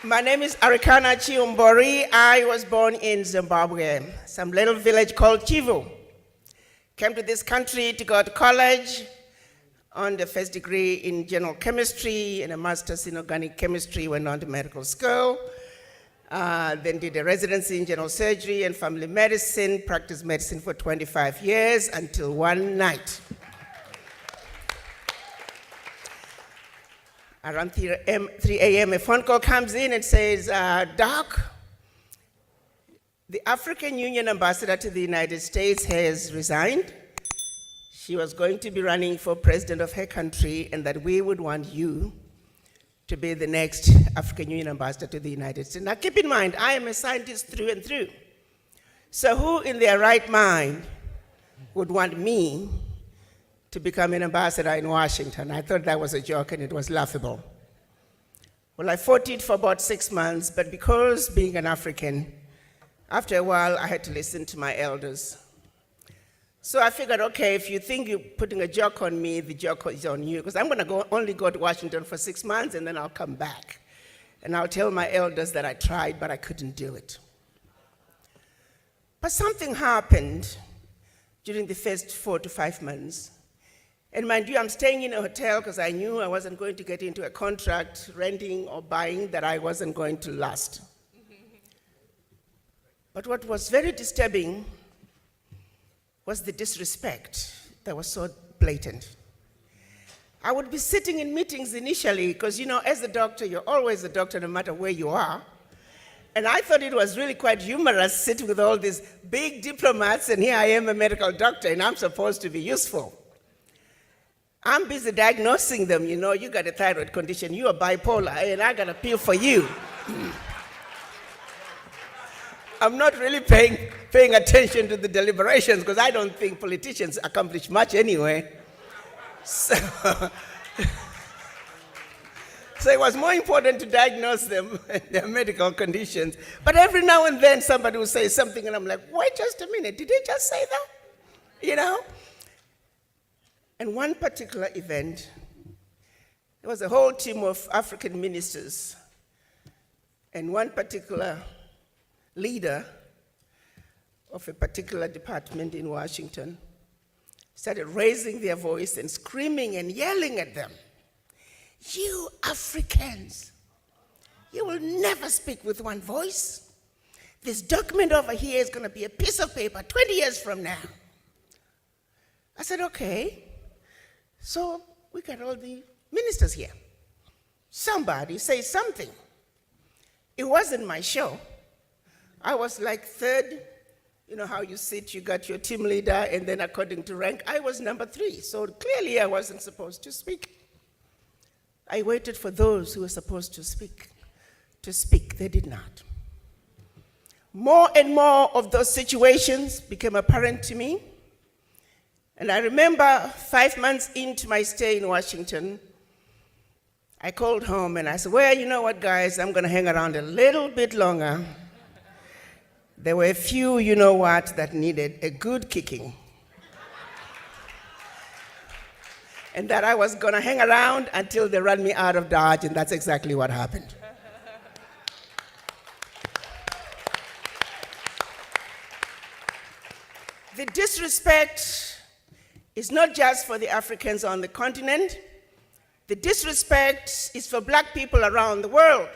My name is Arikana Chiumbori. I was born in Zimbabwe, some little village called Chivu. Came to this country to go to college on the first degree in general chemistry and a master's in organic chemistry, went on to medical school. Then did a residency in general surgery and family medicine, practiced medicine for 25 years until one night. Around 3 a.m., a phone call comes in and says, Doc, the African Union ambassador to the United States has resigned. She was going to be running for president of her country, and that we would want you to be the next African Union ambassador to the United States. Now keep in mind, I am a scientist through and through. So who in their right mind would want me to become an ambassador in Washington? I thought that was a joke and it was laughable. Well, I fought it for about 6 months, but because being an African, after a while I had to listen to my elders. So I figured, okay, if you think you're putting a joke on me, the joke is on you, because I'm gonna only go to Washington for 6 months and then I'll come back. And I'll tell my elders that I tried, but I couldn't do it. But something happened during the first 4 to 5 months. And mind you, I'm staying in a hotel because I knew I wasn't going to get into a contract, renting or buying, that I wasn't going to last. But what was very disturbing was the disrespect that was so blatant. I would be sitting in meetings initially, because as a doctor, you're always a doctor no matter where you are. And I thought it was really quite humorous sitting with all these big diplomats, and here I am, a medical doctor, and I'm supposed to be useful. I'm busy diagnosing them, you got a thyroid condition, you are bipolar, and I got a pill for you. I'm not really paying attention to the deliberations because I don't think politicians accomplish much anyway. So it was more important to diagnose them and their medical conditions. But every now and then somebody will say something and I'm like, wait just a minute, did they just say that? And one particular event, there was a whole team of African ministers and one particular leader of a particular department in Washington started raising their voice and screaming and yelling at them. You Africans, you will never speak with one voice. This document over here is going to be a piece of paper 20 years from now. I said, okay. So we got all the ministers here. Somebody say something. It wasn't my show. I was like third, how you sit, you got your team leader, and then according to rank, I was number 3. So clearly I wasn't supposed to speak. I waited for those who were supposed to speak. They did not. More and more of those situations became apparent to me. And I remember 5 months into my stay in Washington, I called home and I said, well, you know what, guys, I'm going to hang around a little bit longer. There were a few, that needed a good kicking. And that I was going to hang around until they ran me out of Dodge, and that's exactly what happened. The disrespect is not just for the Africans on the continent. The disrespect is for black people around the world.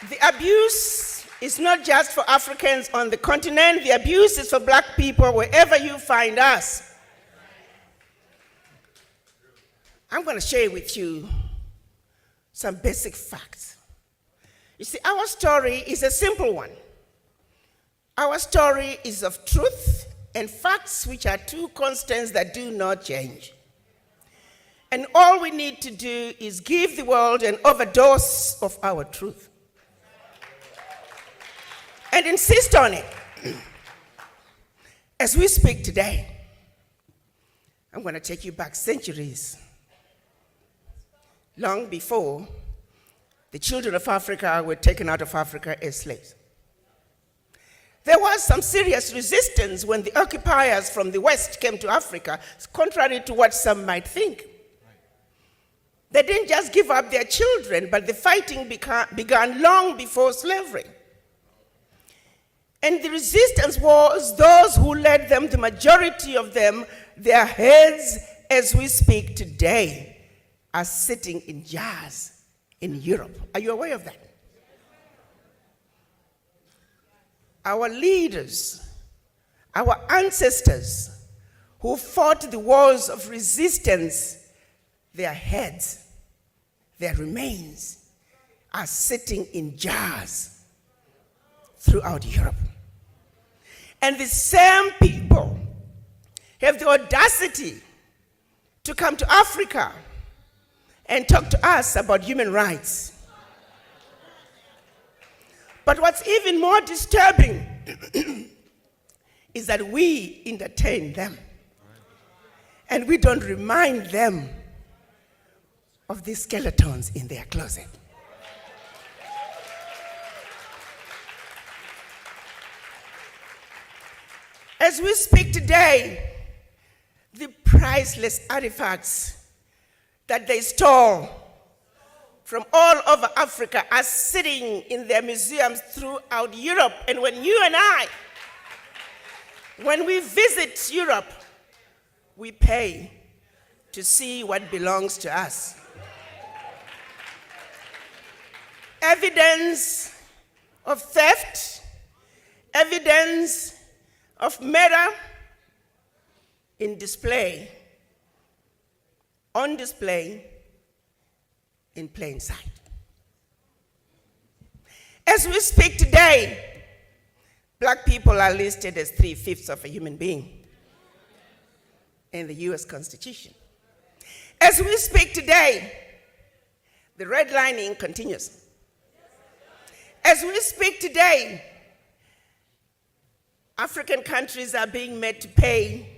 The abuse is not just for Africans on the continent. The abuse is for black people wherever you find us. I'm going to share with you some basic facts. You see, our story is a simple one. Our story is of truth and facts, which are two constants that do not change. And all we need to do is give the world an overdose of our truth and insist on it. As we speak today, I'm going to take you back centuries, long before the children of Africa were taken out of Africa as slaves. There was some serious resistance when the occupiers from the West came to Africa, contrary to what some might think. They didn't just give up their children, but the fighting began long before slavery. And the resistance was those who led them, the majority of them, their heads, as we speak today, are sitting in jars in Europe. Are you aware of that? Our leaders, our ancestors who fought the wars of resistance, their heads, their remains are sitting in jars throughout Europe. And the same people have the audacity to come to Africa and talk to us about human rights. But what's even more disturbing is that we entertain them and we don't remind them of these skeletons in their closet. As we speak today, the priceless artifacts that they stole from all over Africa are sitting in their museums throughout Europe. And when you and I, when we visit Europe, we pay to see what belongs to us. Evidence of theft, evidence of murder on display in plain sight. As we speak today, black people are listed as 3/5 of a human being in the US Constitution. As we speak today, the redlining continues. As we speak today, African countries are being made to pay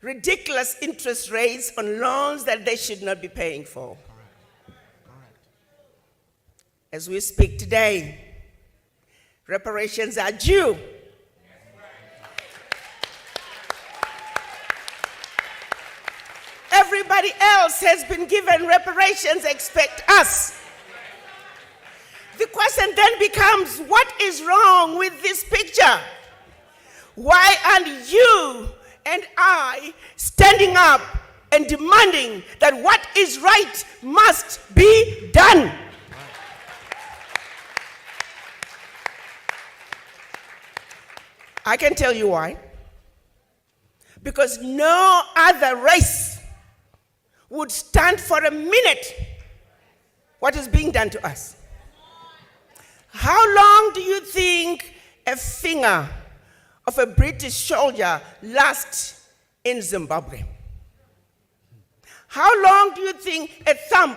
ridiculous interest rates on loans that they should not be paying for. As we speak today, reparations are due. Everybody else has been given reparations, expect us. The question then becomes, what is wrong with this picture? Why aren't you and I standing up and demanding that what is right must be done? I can tell you why. Because no other race would stand for a minute what is being done to us. How long do you think a finger of a British soldier lasts in Zimbabwe? How long do you think a thumb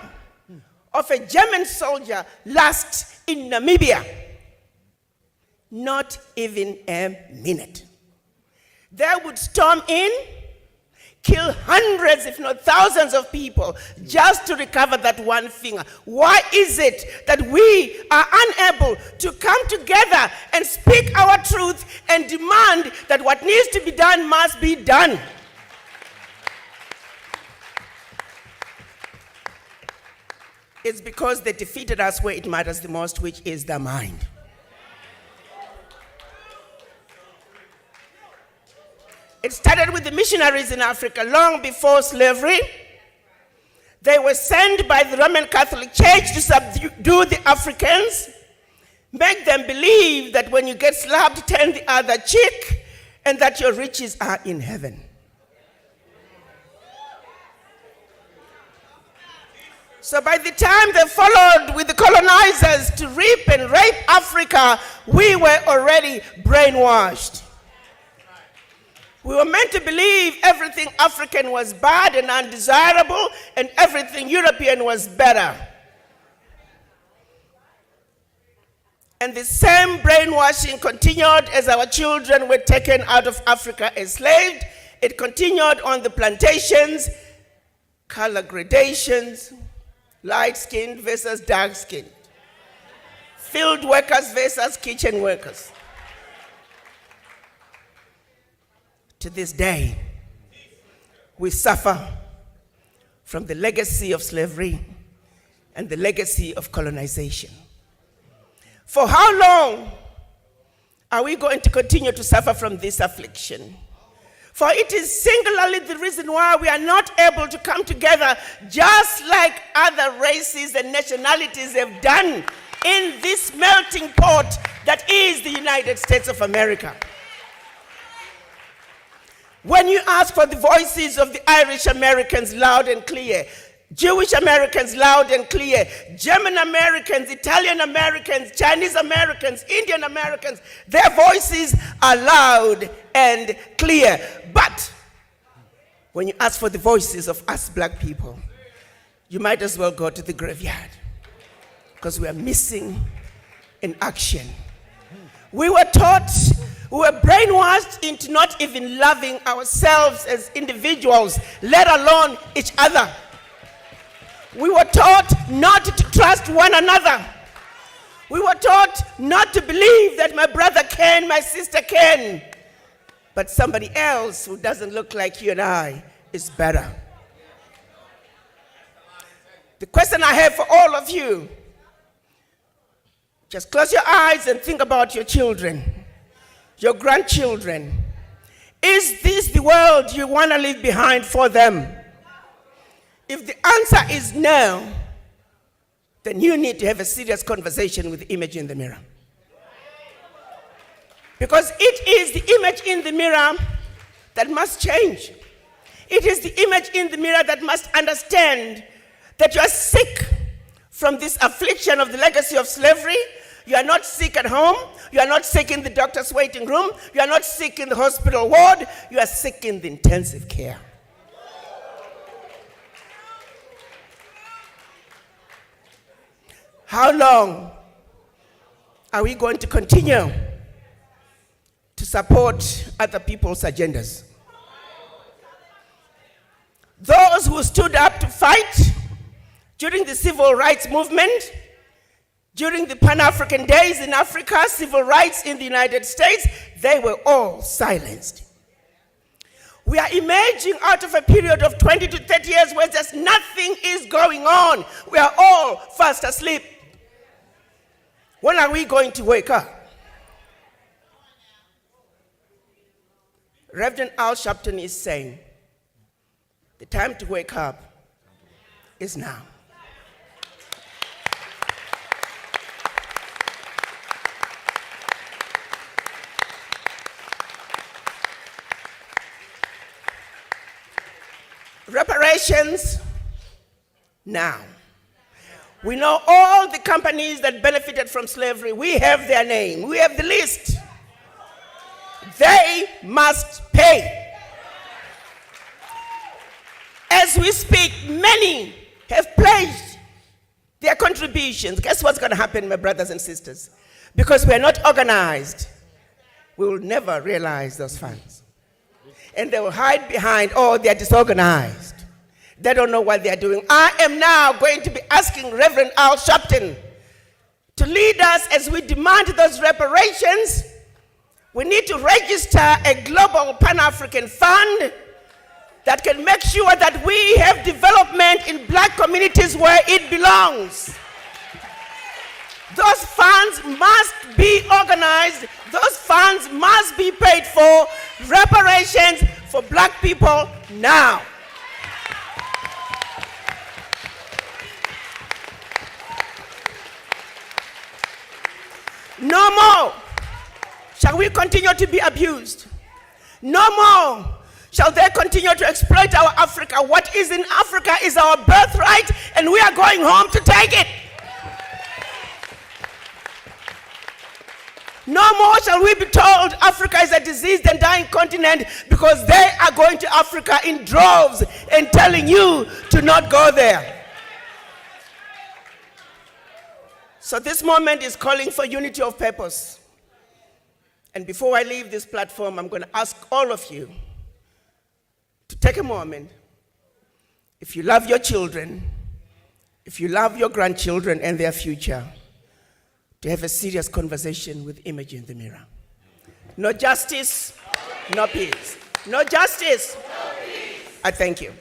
of a German soldier lasts in Namibia? Not even a minute. They would storm in, kill hundreds, if not thousands of people just to recover that one finger. Why is it that we are unable to come together and speak our truth and demand that what needs to be done must be done? It's because they defeated us where it matters the most, which is the mind. It started with the missionaries in Africa long before slavery. They were sent by the Roman Catholic Church to subdue the Africans, make them believe that when you get slapped, turn the other cheek, and that your riches are in heaven. So by the time they followed with the colonizers to reap and rape Africa, we were already brainwashed. We were meant to believe everything African was bad and undesirable, and everything European was better. And the same brainwashing continued as our children were taken out of Africa enslaved. It continued on the plantations, color gradations, light-skinned versus dark-skinned, field workers versus kitchen workers. To this day, we suffer from the legacy of slavery and the legacy of colonization. For how long are we going to continue to suffer from this affliction? For it is singularly the reason why we are not able to come together just like other races and nationalities have done in this melting pot that is the United States of America. When you ask for the voices of the Irish Americans loud and clear, Jewish Americans loud and clear, German Americans, Italian Americans, Chinese Americans, Indian Americans, their voices are loud and clear. But when you ask for the voices of us black people, you might as well go to the graveyard because we are missing in action. We were taught, we were brainwashed into not even loving ourselves as individuals, let alone each other. We were taught not to trust one another. We were taught not to believe that my brother can, my sister can, but somebody else who doesn't look like you and I is better. The question I have for all of you, just close your eyes and think about your children, your grandchildren. Is this the world you want to leave behind for them? If the answer is no, then you need to have a serious conversation with the image in the mirror. Because it is the image in the mirror that must change. It is the image in the mirror that must understand that you are sick from this affliction of the legacy of slavery. You are not sick at home. You are not sick in the doctor's waiting room. You are not sick in the hospital ward. You are sick in the intensive care. How long are we going to continue to support other people's agendas? Those who stood up to fight during the civil rights movement, during the Pan-African days in Africa, civil rights in the United States, they were all silenced. We are emerging out of a period of 20 to 30 years where just nothing is going on. We are all fast asleep. When are we going to wake up? Reverend Al Sharpton is saying, the time to wake up is now. Reparations now. We know all the companies that benefited from slavery. We have their name. We have the list. They must pay. As we speak, many have pledged their contributions. Guess what's going to happen, my brothers and sisters? Because we are not organized, we will never realize those funds. And they will hide behind, oh, they are disorganized. They don't know what they are doing. I am now going to be asking Reverend Al Sharpton to lead us as we demand those reparations. We need to register a global Pan-African fund that can make sure that we have development in black communities where it belongs. Those funds must be organized. Those funds must be paid for. Reparations for black people now. No more shall we continue to be abused. No more shall they continue to exploit our Africa. What is in Africa is our birthright, and we are going home to take it. No more shall we be told Africa is a diseased and dying continent because they are going to Africa in droves and telling you to not go there. So this moment is calling for unity of purpose. And before I leave this platform, I'm going to ask all of you to take a moment. If you love your children, if you love your grandchildren and their future, to have a serious conversation with image in the mirror. No justice, no peace. No justice, no peace. I thank you.